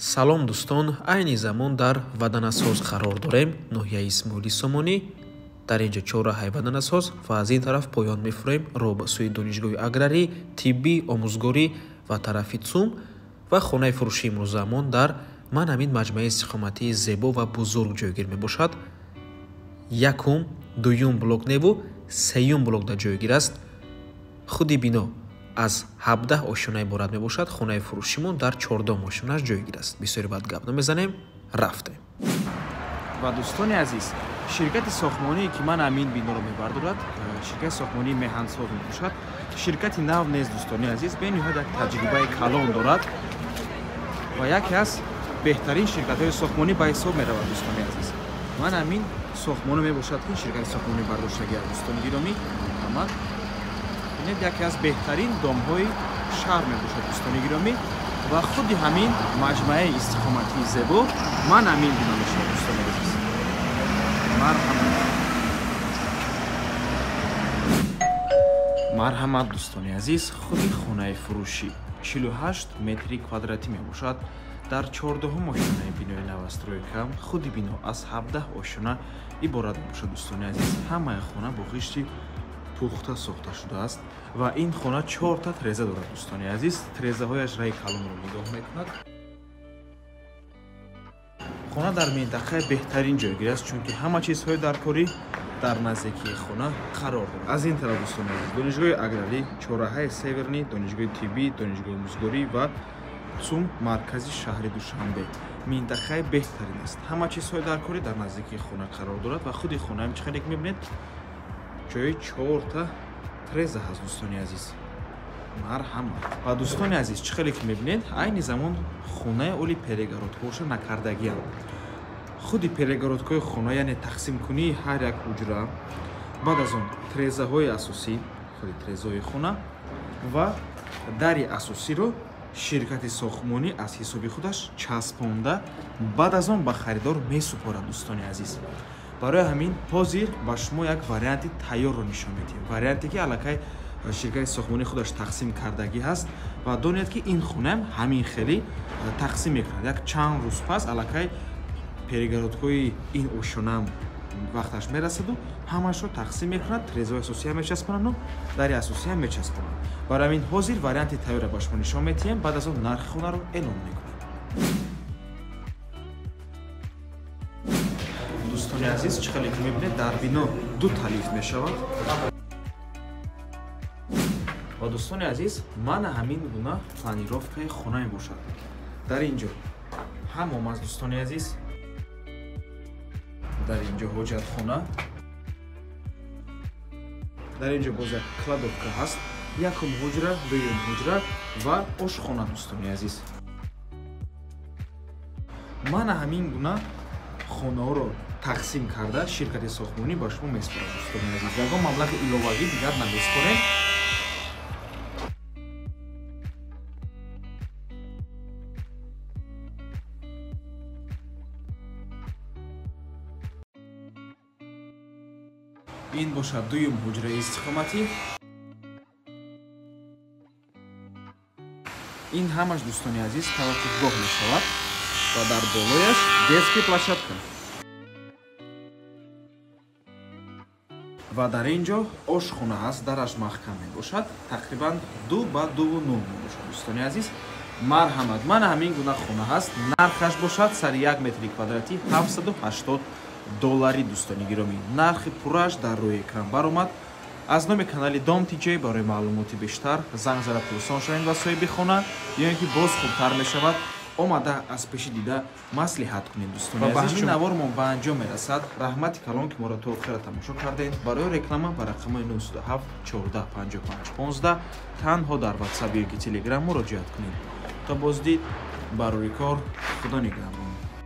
салом дӯстон, айни замон дар ваданасоз қарор дорем. ноҳияи Исмоили Сомонӣ. дар инҷа чораҳаи ваданасоз ва аз ин тараф поён мефурем роҳ ба сӯи донишгоҳи аграрӣ, тиббӣ, омӯзгорӣ ва тарафи цум ва хонаи фурӯшии имрӯзамон дар манамин маҷмӯаи истиқоматии зебо ва бузург ҷойгир мебошад. якум, дуюм блок неву, сеюм блок дар ҷойгир аст. худи бино аз 17 ошина иборат мебошад. хонаи фурӯшимон дар 14 ошинаш ҷойгир аст. бисёре баъд гап намезанем, рафтем. ва дӯстони азиз, ширкати сохтмоние ки ман амин биноро мебардорад, ширкати сохтмонии меҳансоз мебошад. ширкати нав нест дӯстони азиз, бениҳоят як таҷрибаи калон дорад ва яке аз беҳтарин ширкатҳои сохтмонӣ ба ҳисоб меравад. дӯстони азиз, ман амин сохтмоно мебошад ки ширкати сохтмонӣ бардоштаги аз дӯстони гиромӣ омад. бинед яке аз беҳтарин домҳои шаҳр мебошад дӯстони гиромӣ ва худи ҳамин маҷмӯаи истиқоматии зебо ман амин бино мешавад. дӯстони азиз, марҳамат дӯстони азиз, худи хонаи фурӯшӣ 48 метри квадратӣ мебошад. дар 14 ошинаи бинои навастройка. худи бино аз 17 ошина иборат мебошад. дӯстони азиз, ҳамаи хона бо ғишти пухта сохта шудааст ва ин хона 4 та треза дорад. дӯстони азиз, трезаҳояш раи калонро нигоҳ мекунад. хона дар минтақаи беҳтарин ҷойгир аст, чунки ҳама чизҳои даркорӣ дар наздикии хона қарор дорад. аз ин тараф дӯстони азиз, донишгоҳи аграрӣ, чораҳаи севернӣ, донишгоҳи тиббӣ, донишгоҳи омӯзгорӣ ва цум маркази шаҳри Душанбе минтақаи беҳтарин аст. ҳама чизҳои даркорӣ дар наздикии хона қарор дорад ва худи хонаам чӣ хеле мебинед, ҷои 4 та треза ҳаст. дӯстони азиз, марҳамат. ва дӯстони азиз, чӣ хеле ки мебинед, айни замон хонаи оли перегородкоша накардагиам. худи перегородкои хона, яъне тақсимкунии ҳар як ҳуҷра, баъд аз он трезаҳои асосӣ, худи трезаҳои хона ва дари асосиро ширкати сохтмонӣ аз ҳисоби худаш часпонда баъд аз он ба харидор месупорад. дӯстони азиз, барои ҳамин ҳозир ба шумо як варианти тайёрро нишон медиҳем. варианте ки аллакай ширкати сохтмонии худаш тақсим кардагӣ ҳаст ва донед ки ин хонаам ҳамин хеле тақсим мекунад. як чанд рӯз пас аллакай перегородкои ин ошонаам вақташ мерасаду ҳамашро тақсим мекунад, трезаҳои асосиам мечаспонаду дари асосиам мечаспонад. барои ҳамин ҳозир варианти тайёрро ба шумо нишон медиҳем, баъд аз он нархи хонаро эълон мекунем. дӯстони азиз, чӣ хеле ки мебинед, дар бино 2 талиф мешавад. ва дӯстони азиз, мана ҳамин гуна планировкаи хона мебошад. дар инҷо ҳамом аст. дӯстони азиз, дар инҷо ҳоҷатхона, дар инҷо боз як кладовка ҳаст, якум ҳуҷра, дуюм ҳуҷра ва ошхона. дӯстони азиз, мана ҳамин гуна хонаҳоро тақсим карда ширкати сохтмонӣ ба шумо меспорад. дӯстони азиз, ягон маблағи иловагӣ дигар намеспорем. ин бошад дуюм ҳуҷраи истиқоматӣ. ин ҳамаш дӯстони азиз таваққуфгоҳ мешавад ва дар болояш детский площадка. ва дар ин ҷо ошхона ҳаст, дараш маҳкам мебошад. тақрибан 2 ба 2.9 мебошад. дӯстони азиз, марҳамат. мана ҳамин гуна хона ҳаст. нархаш бошад сари 1 метри квадратӣ $780. дӯстони гиромӣ, нархи пурраш дар рӯи экран баромад. аз номи канали Дом Тиҷей барои маълумоти бештар занг зада пурсон шавед ва соҳиби хона, ё ин ки боз хубтар мешавад, омада аз пеши дида маслиҳат кунед. дӯстони азиз, ин навормон ба анҷом мерасад. раҳмати калон ки моро то охира тамошо кардед. барои реклама ба рақамҳои 97 14 55 15 танҳо дар WhatsApp ё ки Telegram муроҷиат кунед. то боздид, барори кор, худо нигаҳбон.